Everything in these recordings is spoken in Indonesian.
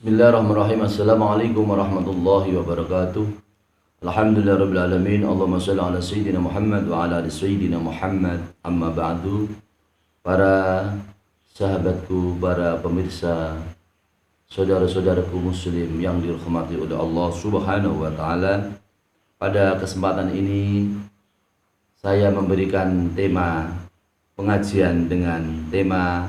Bismillahirrahmanirrahim. Assalamualaikum warahmatullahi wabarakatuh. Alhamdulillahirabbil alamin. Allahumma shalli ala sayyidina Muhammad wa ala ali sayyidina Muhammad. Amma ba'du. Para sahabatku, para pemirsa, saudara-saudaraku muslim yang dirahmati oleh Allah Subhanahu wa taala. Pada kesempatan ini saya memberikan tema pengajian dengan tema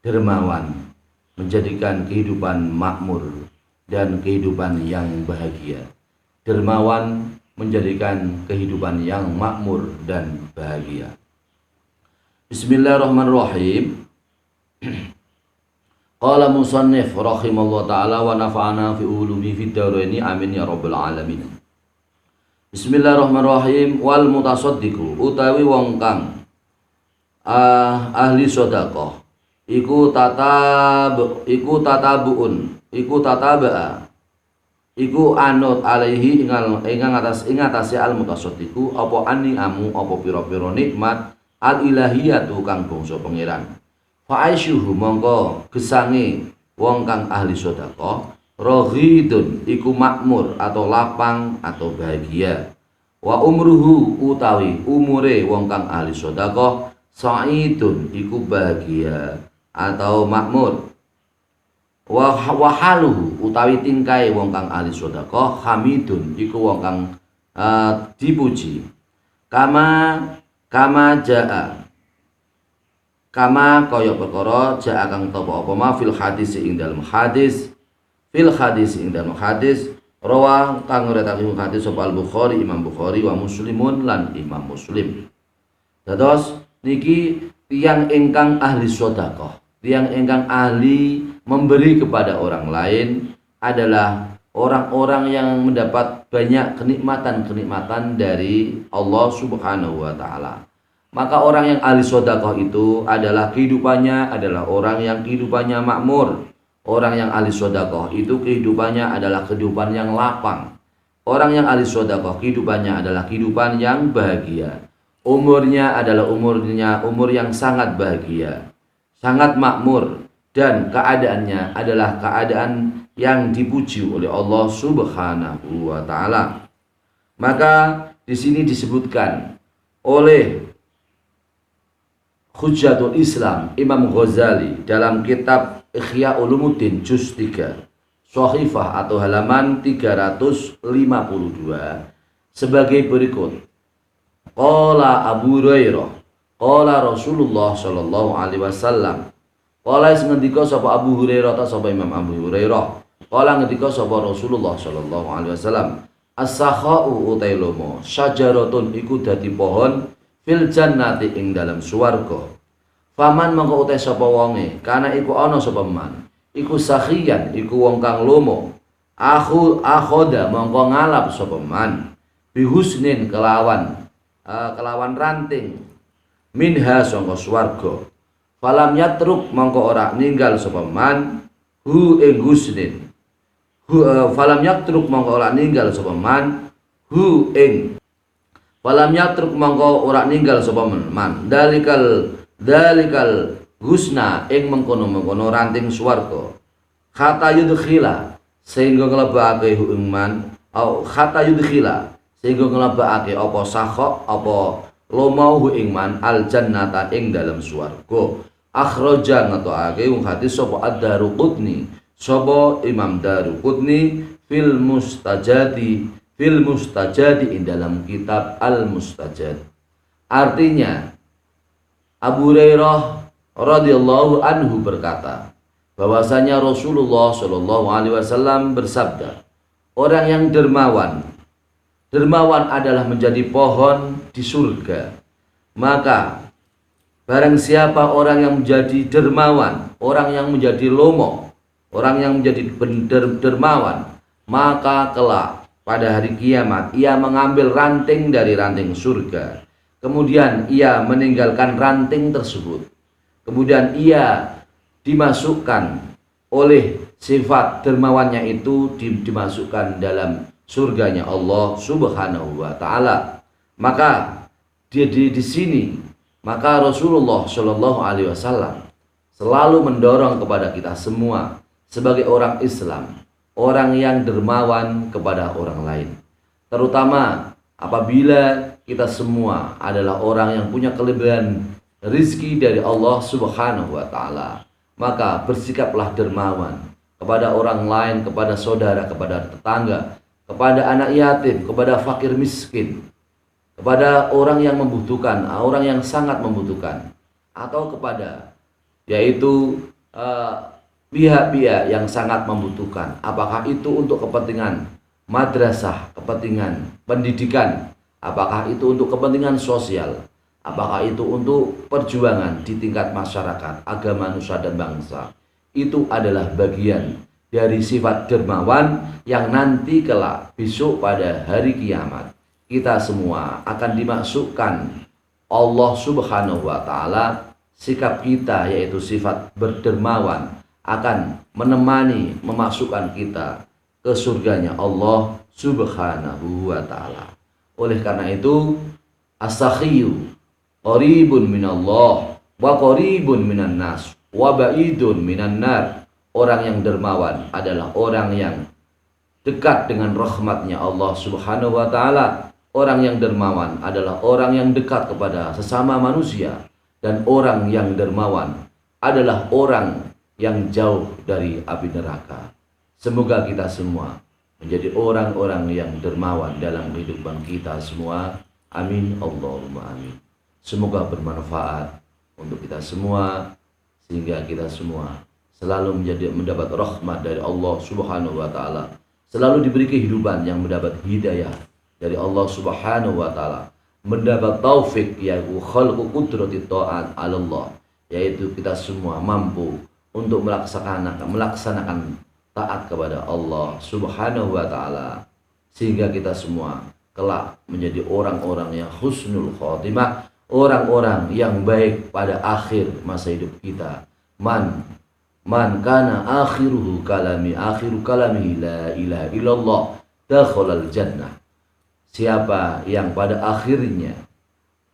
dermawan, menjadikan kehidupan makmur dan kehidupan yang bahagia. Dermawan menjadikan kehidupan yang makmur dan bahagia. Bismillahirrahmanirrahim. Qala musannif rahimallahu ta'ala wa nafa'ana fi ulumi fid dharaini amin ya rabbal alamin. Bismillahirrahmanirrahim. Wal mutasaddiqu utawi wong kang ahli sedekah iku anut alaihi ing atase al mutasaddiqu apa amu apa pira-pira nikmat al ilahiyatu kang bangsa pangeran. Fa aisyuhu mongko gesange wong kang ahli sedekah raghidun iku makmur atau lapang atau bahagia. Wa umruhu utawi umure wong kang ahli sedekah sa'idun iku bahagia atau makmur. Wa haluhu utawi tingkai wong kang ahli sedekah hamidun iku wong kang dipuji. Kama kaya perkara jaa kang topo apa ma fil hadis ing dalem hadis rawa kang ngretake hadis sapa al-Bukhari Imam Bukhari wa Muslimun lan Imam Muslim. Dados niki tiyang ingkang ahli sedekah, tiyang ingkang ahli memberi kepada orang lain adalah orang-orang yang mendapat banyak kenikmatan-kenikmatan dari Allah Subhanahu wa taala. Maka orang yang ahli sedekah itu adalah kehidupannya adalah orang yang kehidupannya makmur. Orang yang ahli sedekah itu kehidupannya adalah kehidupan yang lapang. Orang yang ahli sedekah kehidupannya adalah kehidupan yang bahagia. Umurnya adalah umur yang sangat bahagia, sangat makmur, dan keadaannya adalah keadaan yang dipuji oleh Allah Subhanahu wa taala. Maka di sini disebutkan oleh Hujjatul Islam Imam Ghazali dalam kitab Ihya Ulumuddin juz 3 Shahifah atau halaman 352 sebagai berikut. Qala Abu Hurairah qala Rasulullah sallallahu alaihi wasallam. Qala ngendika sapa Abu Hurairah ta sapa Imam Abu Hurairah. Qala ngendika sapa Rasulullah sallallahu alaihi wasallam. As-sakha'u utailomo syajaratun iku dadi pohon fil jannati ing dalam swarga. Faman mongko utai sapa wonge kana iku ana sapa man iku sakhiyan iku wong kang lomo akhoda mongko ngalap sapa man bihusnin kelawan ranting minha sangka swarga. Falam yatruk mongko ora ninggal sapa man hu ing husnin falam yatruk mongko ora ninggal sapa man hu ing falam yatruk mongko ora ninggal sapa man dalikal husna ing mengkono-mengkono ranting swarga. Kata yudkhila sehingga nglebake hu ing man au kata yudkhila sehingga nglebake apa sakhok apa lomau ing man al jannata ing dalam swarga. Akhraja ngetokake wong hadis sapa ad-Daruqutni sapa Imam Daruqutni fil mustajadi ing dalam kitab al-mustajad. Artinya Abu Hurairah radhiyallahu anhu berkata bahwasanya Rasulullah shallallahu alaihi wasallam bersabda, orang yang dermawan adalah menjadi pohon di surga. Maka barang siapa orang yang menjadi dermawan, orang yang menjadi lomo, orang yang menjadi dermawan, maka kelak pada hari kiamat ia mengambil ranting dari ranting surga. Kemudian ia meninggalkan ranting tersebut. Kemudian ia dimasukkan oleh sifat dermawannya itu dimasukkan dalam surganya Allah Subhanahu wa taala. Maka di sini maka Rasulullah Shallallahu alaihi wasallam selalu mendorong kepada kita semua sebagai orang Islam, orang yang dermawan kepada orang lain. Terutama apabila kita semua adalah orang yang punya kelebihan rizki dari Allah Subhanahu wa Ta'ala, maka bersikaplah dermawan kepada orang lain, kepada saudara, kepada tetangga, kepada anak yatim, kepada fakir miskin, kepada orang yang membutuhkan, orang yang sangat membutuhkan, atau kepada yaitu pihak-pihak yang sangat membutuhkan. Apakah itu untuk kepentingan madrasah, kepentingan pendidikan, apakah itu untuk kepentingan sosial, apakah itu untuk perjuangan di tingkat masyarakat, agama, nusa dan bangsa. Itu adalah bagian dari sifat dermawan yang nanti kelak besok pada hari kiamat kita semua akan dimasukkan Allah Subhanahu wa Ta'ala. Sikap kita yaitu sifat berdermawan akan menemani memasukkan kita ke surganya Allah Subhanahu wa Ta'ala. Oleh karena itu, as-sakhiyu qaribun minallah wa qaribun minan nas wa ba'idun minan nar. Orang yang dermawan adalah orang yang dekat dengan rahmatnya Allah Subhanahu wa Ta'ala. Orang yang dermawan adalah orang yang dekat kepada sesama manusia. Dan orang yang dermawan adalah orang yang jauh dari api neraka. Semoga kita semua menjadi orang-orang yang dermawan dalam kehidupan kita semua. Amin Allahumma amin. Semoga bermanfaat untuk kita semua, sehingga kita semua selalu mendapat rahmat dari Allah Subhanahu wa Ta'ala, selalu diberi kehidupan yang mendapat hidayah dari Allah Subhanahu wa Ta'ala, mendapat taufik yaitu khalqu qudrati ta'at 'ala Allah, yaitu kita semua mampu untuk melaksanakan taat kepada Allah Subhanahu wa Ta'ala, sehingga kita semua kelak menjadi orang-orang yang husnul khotimah, orang-orang yang baik pada akhir masa hidup kita. Man kana akhiru kalami la ilaha illallah dakhalal jannah. Siapa yang pada akhirnya,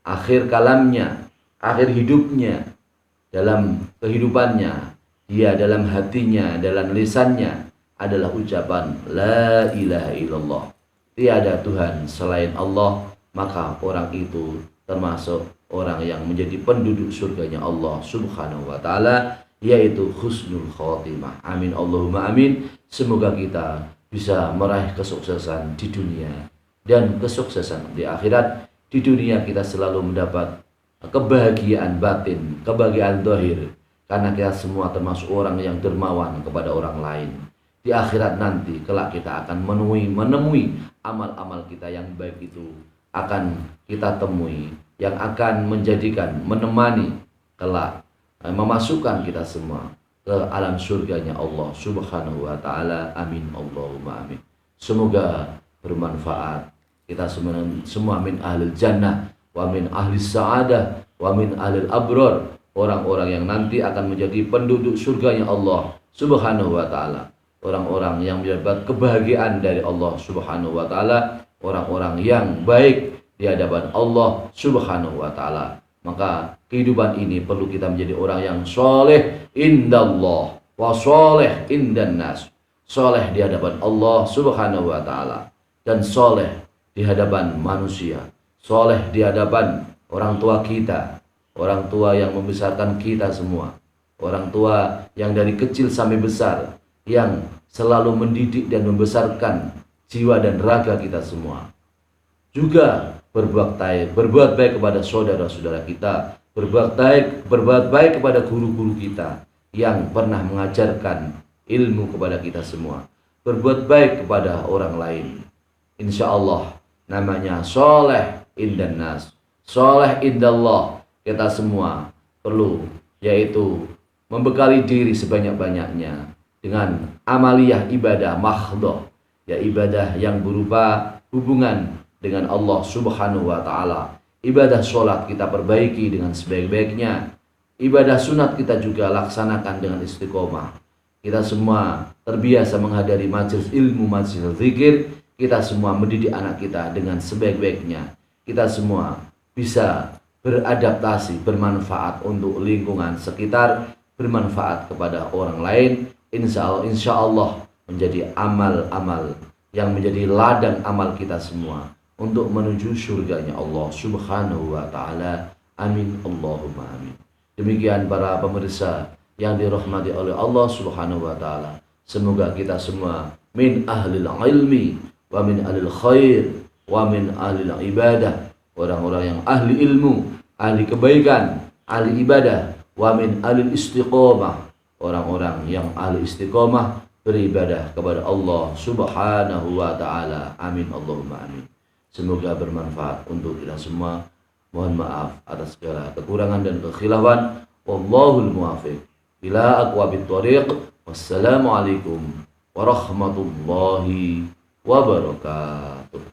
akhir kalamnya, akhir hidupnya, dalam kehidupannya, dia dalam hatinya, dalam lisannya adalah ucapan la ilaha illallah, tiada Tuhan selain Allah, maka orang itu termasuk orang yang menjadi penduduk surganya Allah Subhanahu wa Ta'ala, yaitu husnul khotimah. Amin Allahumma amin. Semoga kita bisa meraih kesuksesan di dunia dan kesuksesan di akhirat. Di dunia kita selalu mendapat kebahagiaan batin, kebahagiaan zahir, karena kita semua termasuk orang yang dermawan kepada orang lain. Di akhirat nanti kelak kita akan menemui amal-amal kita yang baik itu akan kita temui, yang akan menemani kelak memasukkan kita semua ke alam surganya Allah Subhanahu wa Ta'ala. Amin Allahumma amin. Semoga bermanfaat. Kita semua min ahlil jannah wa min ahlis sa'adah wa min ahlil abror, orang-orang yang nanti akan menjadi penduduk surganya Allah Subhanahu wa Ta'ala, orang-orang yang mendapat kebahagiaan dari Allah Subhanahu wa Ta'ala, orang-orang yang baik di hadapan Allah Subhanahu wa Ta'ala. Maka kehidupan ini perlu kita menjadi orang yang soleh indallah wa soleh indan nas, soleh di hadapan Allah Subhanahu wa Ta'ala, dan soleh di hadapan manusia, soleh di hadapan orang tua kita, orang tua yang membesarkan kita semua, orang tua yang dari kecil sampai besar, yang selalu mendidik dan membesarkan jiwa dan raga kita semua. Juga berbuat baik kepada saudara-saudara kita, berbuat baik kepada guru-guru kita yang pernah mengajarkan ilmu kepada kita semua, berbuat baik kepada orang lain. Insya Allah namanya soleh indan nas, soleh indallah. Kita semua perlu yaitu membekali diri sebanyak-banyaknya dengan amaliyah ibadah mahdhah, ya ibadah yang berupa hubungan dengan Allah Subhanahu wa Ta'ala. Ibadah sholat kita perbaiki dengan sebaik-baiknya. Ibadah sunat kita juga laksanakan dengan istiqomah. Kita semua terbiasa menghadiri majelis ilmu, majelis zikir. Kita semua mendidik anak kita dengan sebaik-baiknya. Kita semua bisa beradaptasi, bermanfaat untuk lingkungan sekitar, bermanfaat kepada orang lain, insya Allah menjadi amal-amal yang menjadi ladang amal kita semua untuk menuju surganya Allah Subhanahu wa taala. Amin Allahumma amin. Demikian para pemirsa yang dirahmati oleh Allah Subhanahu wa taala. Semoga kita semua min ahlil ilmi wa min ahlil khair wa min ahlil ibadah, orang-orang yang ahli ilmu, ahli kebaikan, ahli ibadah, wa min ahlil istiqomah, orang-orang yang ahli istiqomah beribadah kepada Allah Subhanahu wa taala. Amin Allahumma amin. Semoga bermanfaat untuk kita semua. Mohon maaf atas segala kekurangan dan kekhilafan. Wallahul muwaffiq ila aqwamit thoriq. Wassalamualaikum warahmatullahi wabarakatuh.